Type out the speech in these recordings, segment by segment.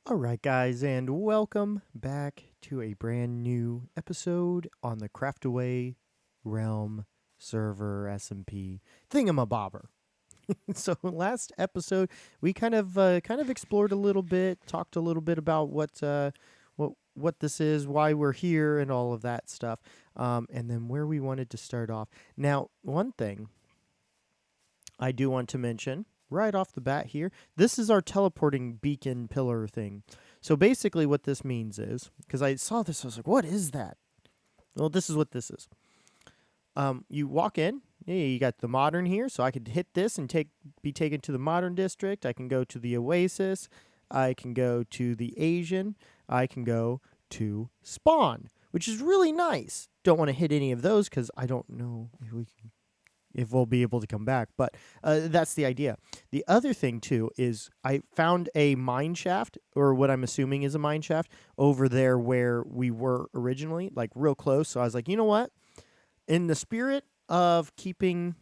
All right, guys, and welcome back to a brand new episode on the Craftaway Realm server SMP thingamabobber. So last episode we kind of explored a little bit, talked a little bit about what this is, why we're here, and all of that stuff, and then where we wanted to start off. Now, one thing I do want to mention right off the bat here, this is our teleporting beacon pillar thing. So basically what this means is, because I saw this, I was like, what is that? Well, this is what this is. You walk in, yeah, you got the modern here, so I could hit this and be taken to the modern district. I can go to the Oasis. I can go to the Asian. I can go to Spawn, which is really nice. Don't want to hit any of those because I don't know if we'll be able to come back. But that's the idea. The other thing, too, is I found a mine shaft, or what I'm assuming is a mine shaft, over there where we were originally, like real close. So I was like, you know what? In the spirit of keeping,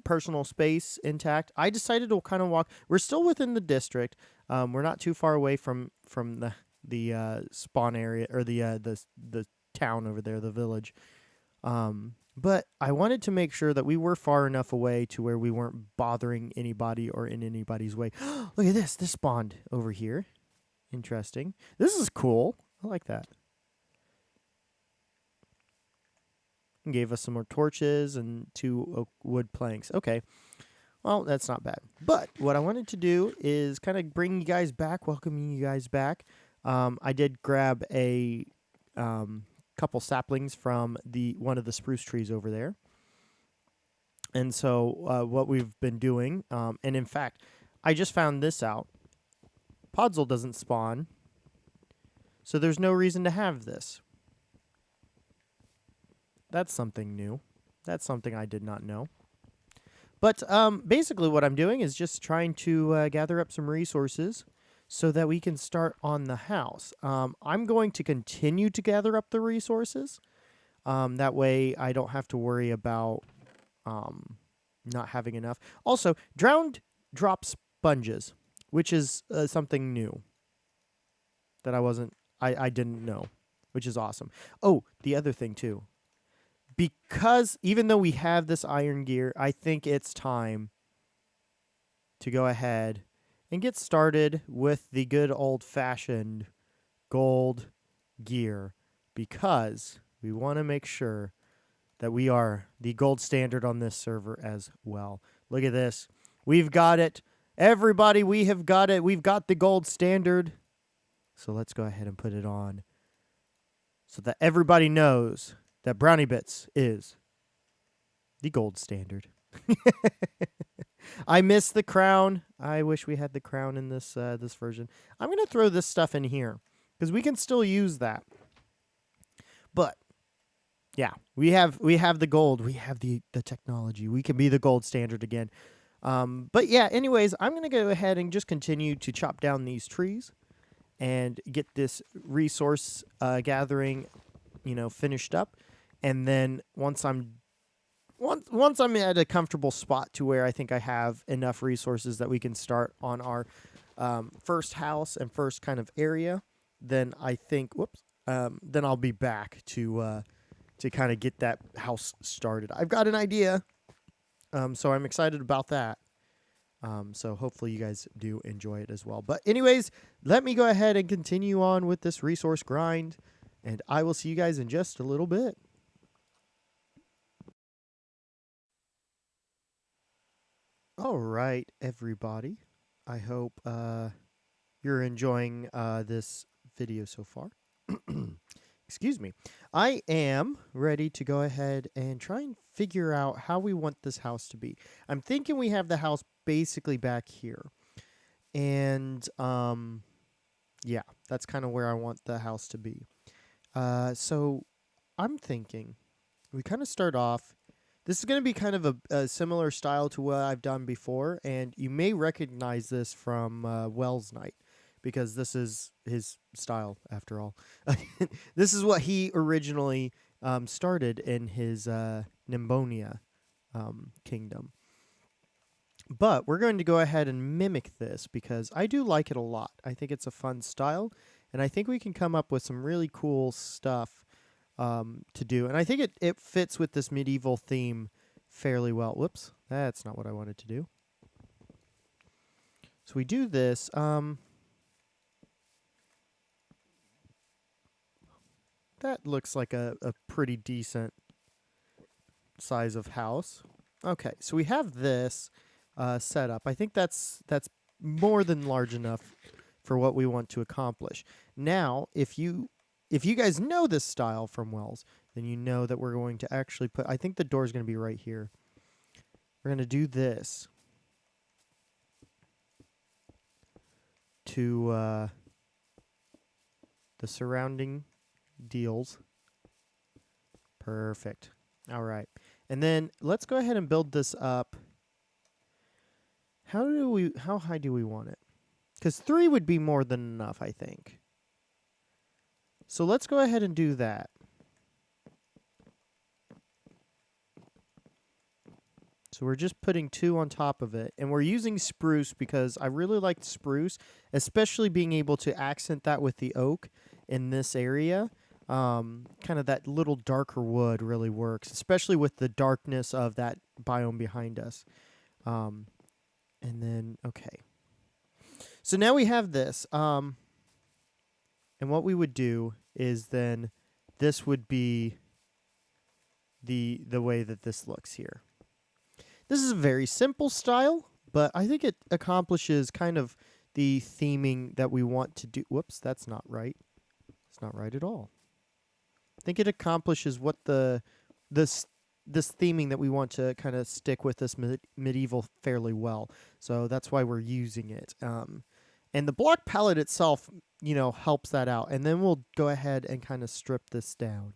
personal space intact, I decided to kind of walk. We're still within the district. We're not too far away from the spawn area, or the town over there, the village. But I wanted to make sure that we were far enough away to where we weren't bothering anybody or in anybody's way. Look at this. This spawned over here. Interesting. This is cool. I like that. And gave us some more torches and two wood planks. Okay. Well, that's not bad. But what I wanted to do is kind of bring you guys back, welcoming you guys back. I did grab a couple saplings from one of the spruce trees over there. And so what we've been doing, and in fact, I just found this out. Podzol doesn't spawn, so there's no reason to have this. That's something new. That's something I did not know. But basically what I'm doing is just trying to gather up some resources so that we can start on the house. I'm going to continue to gather up the resources. That way I don't have to worry about not having enough. Also, drowned drops sponges, which is something new that I didn't know, which is awesome. Oh, the other thing too. Because even though we have this iron gear, I think it's time to go ahead and get started with the good old-fashioned gold gear, because we want to make sure that we are the gold standard on this server as well. Look at this. We've got it. Everybody, we have got it. We've got the gold standard. So let's go ahead and put it on so that everybody knows that Brownie Bits is the gold standard. I miss the crown. I wish we had the crown in this version. I'm going to throw this stuff in here because we can still use that. But yeah, we have the gold. We have the technology. We can be the gold standard again. But yeah, anyways, I'm going to go ahead and just continue to chop down these trees and get this resource gathering, finished up. And then once I'm at a comfortable spot to where I think I have enough resources that we can start on our first house and first kind of area, then I think, then I'll be back to kind of get that house started. I've got an idea, so I'm excited about that. So hopefully you guys do enjoy it as well. But anyways, let me go ahead and continue on with this resource grind, and I will see you guys in just a little bit. All right, everybody. I hope you're enjoying this video so far. Excuse me. I am ready to go ahead and try and figure out how we want this house to be. I'm thinking we have the house basically back here. And yeah, that's kind of where I want the house to be. So I'm thinking we kind of start off. This is going to be kind of a similar style to what I've done before, and you may recognize this from Wells Night, because this is his style, after all. This is what he originally started in his Nimbonia kingdom. But we're going to go ahead and mimic this because I do like it a lot. I think it's a fun style, and I think we can come up with some really cool stuff to do. And I think it fits with this medieval theme fairly well. Whoops, that's not what I wanted to do. So we do this. That looks like a pretty decent size of house. Okay, so we have this set up. I think that's more than large enough for what we want to accomplish. Now, if you guys know this style from Wells, then you know that we're going to actually put, I think the door is going to be right here. We're going to do this to the surrounding deals. Perfect. All right. And then let's go ahead and build this up. How high do we want it? Because 3 would be more than enough, I think. So let's go ahead and do that. So we're just putting 2 on top of it. And we're using spruce because I really like spruce, especially being able to accent that with the oak in this area. Kind of that little darker wood really works, especially with the darkness of that biome behind us. And then, okay. So now we have this. And what we would do is then this would be the way that this looks here. This is a very simple style, but I think it accomplishes kind of the theming that we want to do. Whoops, that's not right. It's not right at all. I think it accomplishes what this theming that we want to kind of stick with this medieval fairly well. So that's why we're using it. And the block palette itself, helps that out. And then we'll go ahead and kind of strip this down.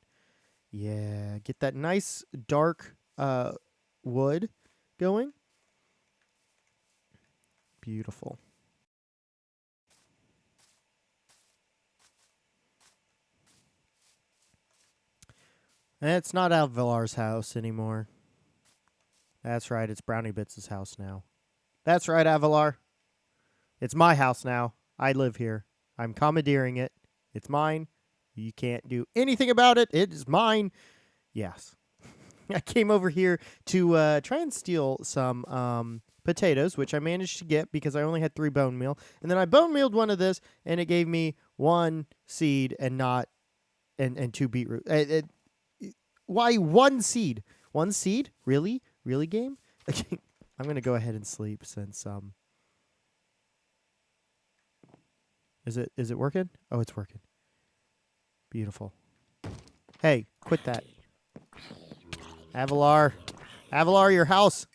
Yeah, get that nice dark wood going. Beautiful. And it's not Alvalar's house anymore. That's right, it's Brownie Bits' house now. That's right, Avalar. It's my house now. I live here. I'm commandeering it. It's mine. You can't do anything about it. It is mine. Yes. I came over here to try and steal some potatoes, which I managed to get because I only had 3 bone meal. And then I bone mealed one of this, and it gave me 1 seed and 2 beetroot. Why 1 seed? 1 seed? Really? Really, game? I'm going to go ahead and sleep since Is it working? Oh, it's working. Beautiful. Hey, quit that. Avalar. Avalar, your house is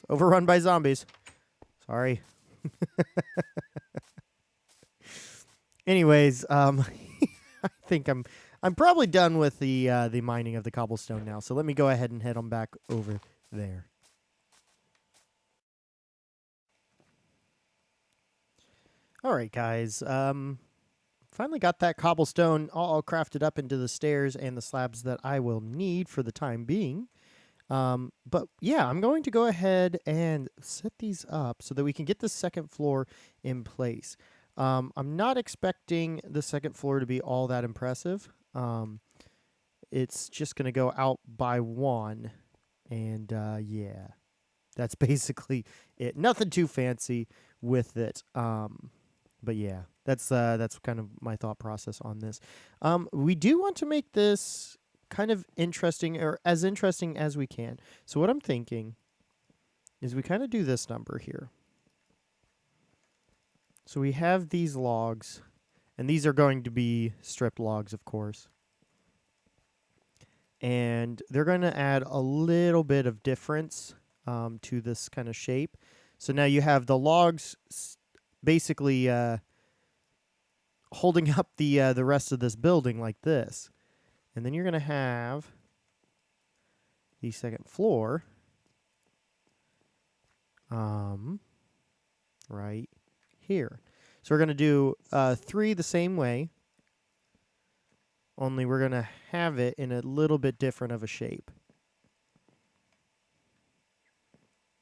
overrun by zombies. Sorry. Anyways, I think I'm probably done with the mining of the cobblestone now. So let me go ahead and head on back over there. All right, guys. Finally got that cobblestone all crafted up into the stairs and the slabs that I will need for the time being. But yeah, I'm going to go ahead and set these up so that we can get the second floor in place. I'm not expecting the second floor to be all that impressive. It's just going to go out by 1. And yeah, that's basically it. Nothing too fancy with it. But yeah, that's kind of my thought process on this. We do want to make this kind of interesting, or as interesting as we can. So what I'm thinking is we kind of do this number here. So we have these logs, and these are going to be stripped logs, of course. And they're going to add a little bit of difference to this kind of shape. So now you have the logs basically holding up the rest of this building like this. And then you're going to have the second floor right here. So we're going to do 3 the same way, only we're going to have it in a little bit different of a shape.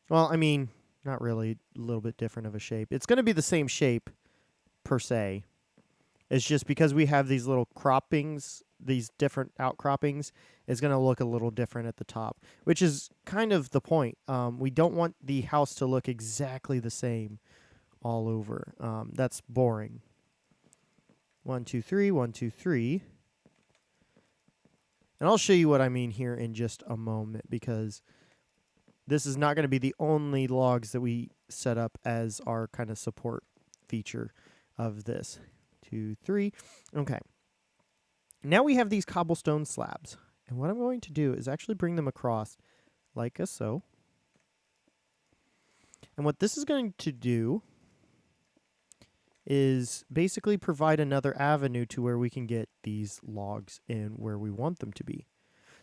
Well, I mean, Not really, a little bit different of a shape. It's going to be the same shape per se. It's just because we have these little croppings, these different outcroppings, it's going to look a little different at the top, which is kind of the point. We don't want the house to look exactly the same all over. That's boring. 1, 2, 3, 1, 2, 3. And I'll show you what I mean here in just a moment, because this is not going to be the only logs that we set up as our kind of support feature of this. 2, 3. Okay. Now we have these cobblestone slabs. And what I'm going to do is actually bring them across like so. And what this is going to do is basically provide another avenue to where we can get these logs in where we want them to be.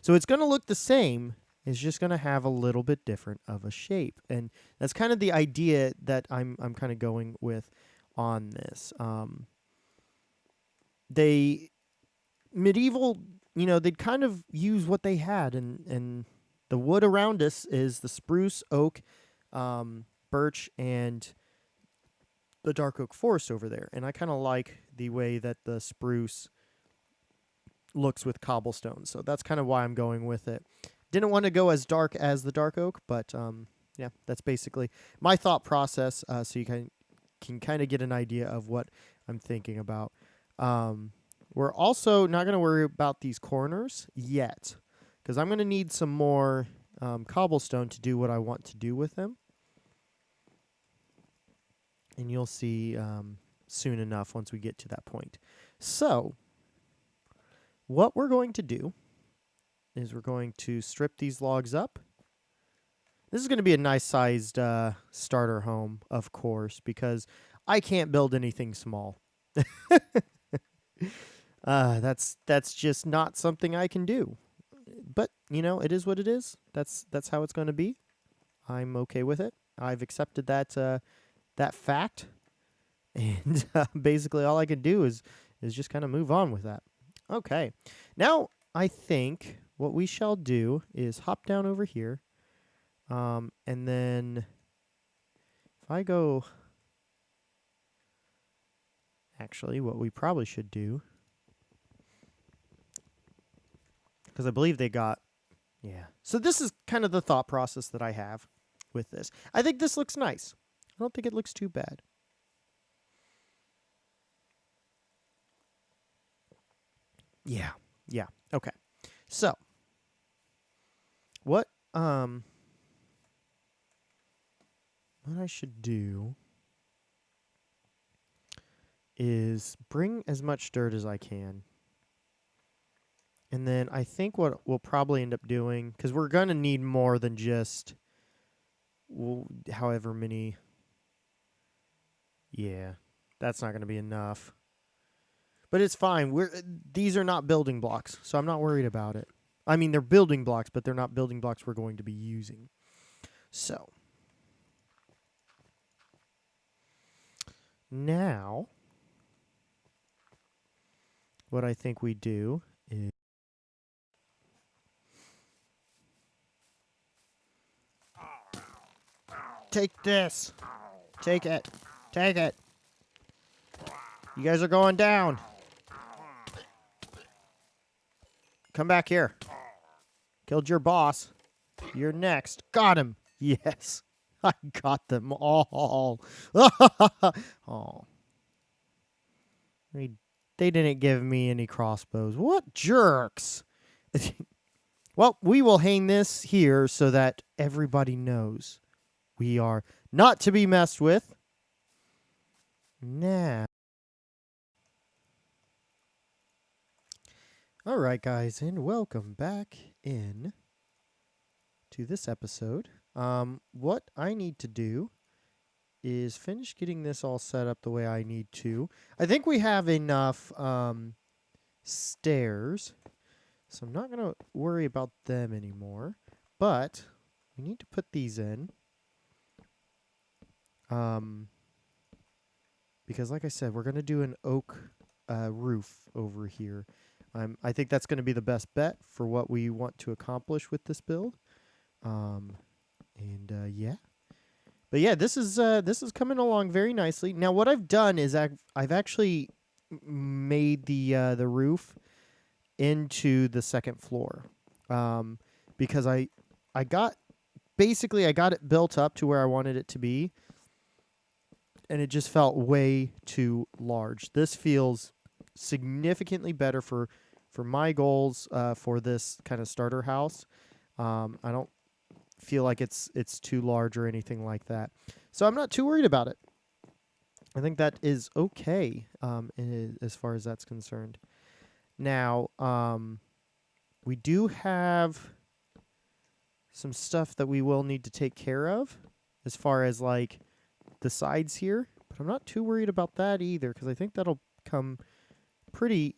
So it's going to look the same. It's just going to have a little bit different of a shape. And that's kind of the idea that I'm kind of going with on this. Medieval, they'd kind of use what they had, and the wood around us is the spruce, oak, birch, and the dark oak forest over there. And I kind of like the way that the spruce looks with cobblestone. So that's kind of why I'm going with it. Didn't want to go as dark as the dark oak, but yeah, that's basically my thought process. So you can kind of get an idea of what I'm thinking about. We're also not going to worry about these corners yet, because I'm going to need some more cobblestone to do what I want to do with them. And you'll see soon enough once we get to that point. So what we're going to do is we're going to strip these logs up. This is going to be a nice sized starter home, of course, because I can't build anything small. That's just not something I can do. But, it is what it is. That's how it's going to be. I'm okay with it. I've accepted that fact. And basically all I can do is just kind of move on with that. Okay. Now, I think what we shall do is hop down over here. And then if I go... Actually, what we probably should do... Because I believe they got... Yeah. So this is kind of the thought process that I have with this. I think this looks nice. I don't think it looks too bad. Yeah. Yeah. Okay. So, what I should do is bring as much dirt as I can. And then I think what we'll probably end up doing, because we're going to need more than just however many. Yeah, that's not going to be enough. But it's fine. These are not building blocks, so I'm not worried about it. I mean, they're building blocks, but they're not building blocks we're going to be using. So, now, what I think we do is... Take this. Take it. Take it. You guys are going down. Come back here. Killed your boss. You're next. Got him. Yes. I got them all. Oh. They didn't give me any crossbows. What jerks. Well, we will hang this here so that everybody knows we are not to be messed with. Now. All right, guys, and welcome back in to this episode. What I need to do is finish getting this all set up the way I need to. I think we have enough stairs, so I'm not going to worry about them anymore. But we need to put these in. Because like I said, we're going to do an oak roof over here. I think that's going to be the best bet for what we want to accomplish with this build. Yeah. But yeah, this is coming along very nicely. Now, what I've done is I've actually made the roof into the second floor, because I got basically I got it built up to where I wanted it to be, and it just felt way too large. This feels significantly better for my goals for this kind of starter house. I don't feel like it's too large or anything like that, so I'm not too worried about it. I think that is okay, as far as that's concerned. Now, we do have some stuff that we will need to take care of as far as like the sides here, but I'm not too worried about that either because I think that'll come pretty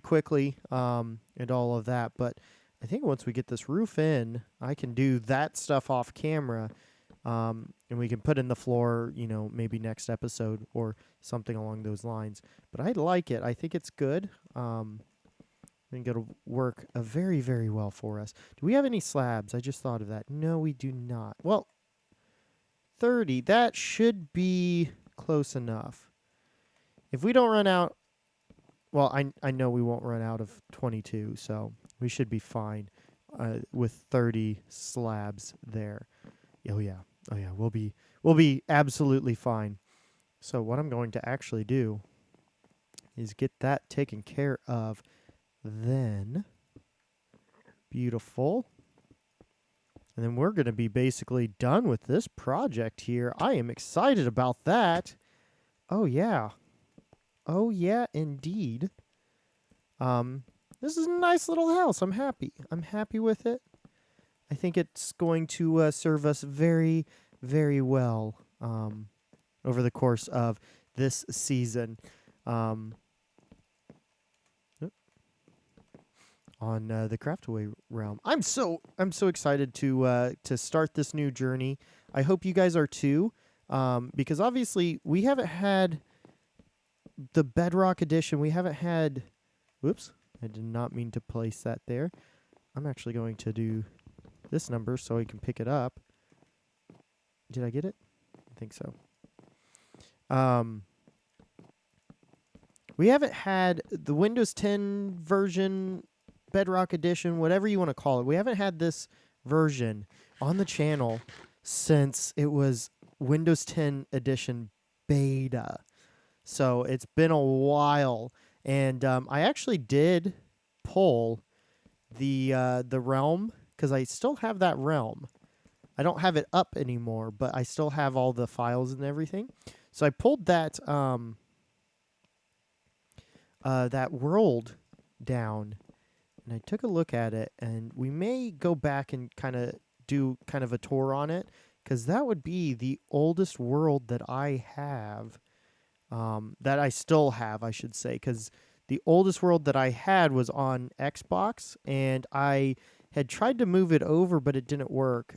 quickly, and all of that. But I think once we get this roof in, I can do that stuff off camera, and we can put in the floor, maybe next episode or something along those lines. But I like it. I think it's good. I think it'll work very, very well for us. Do we have any slabs? I just thought of that. No, we do not. Well, 30. That should be close enough. If we don't run out, well, I know we won't run out of 22, so we should be fine with 30 slabs there. Oh yeah, we'll be absolutely fine. So what I'm going to actually do is get that taken care of. Then, beautiful. And then we're going to be basically done with this project here. I am excited about that. Oh, yeah. Oh, yeah, indeed. This is a nice little house. I'm happy. I'm happy with it. I think it's going to serve us very, very well over the course of this season. On the Craftaway realm. I'm so excited to start this new journey. I hope you guys are too, because obviously we haven't had the Bedrock edition. We haven't had. Whoops! I did not mean to place that there. I'm actually going to do this number so I can pick it up. Did I get it? I think so. We haven't had the Windows 10 version, Bedrock edition, whatever you want to call it. We haven't had this version on the channel since it was Windows 10 edition beta. So it's been a while, and I actually did pull the realm because I still have that realm. I don't have it up anymore, but I still have all the files and everything. So I pulled that that world down, and I took a look at it, and we may go back and do a tour on it, because that would be the oldest world that I have, that I still have, I should say, because the oldest world that I had was on Xbox, and I had tried to move it over, but it didn't work.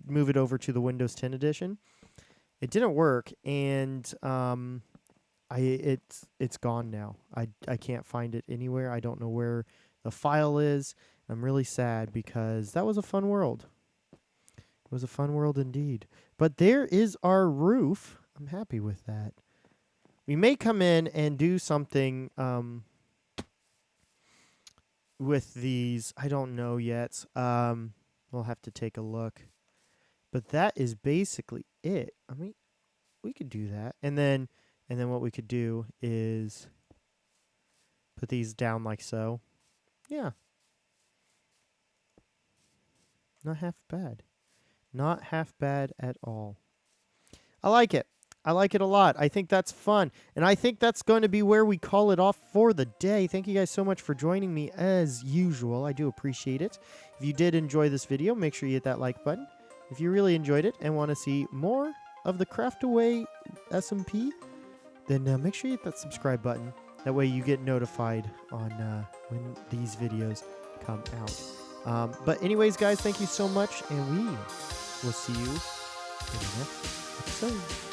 Move it over to the Windows 10 edition. It didn't work, and it's gone now. I can't find it anywhere. I don't know where the file is. I'm really sad because that was a fun world. It was a fun world indeed. But there is our roof. I'm happy with that. We may come in and do something with these. I don't know yet. We'll have to take a look. But that is basically it. I mean, we could do that. And then what we could do is put these down like so. Yeah. Not half bad. Not half bad at all. I like it. I like it a lot. I think that's fun. And I think that's going to be where we call it off for the day. Thank you guys so much for joining me as usual. I do appreciate it. If you did enjoy this video, make sure you hit that like button. If you really enjoyed it and want to see more of the Craftaway SMP, then make sure you hit that subscribe button. That way you get notified on when these videos come out. But anyways, guys, thank you so much, and we will see you in the next episode.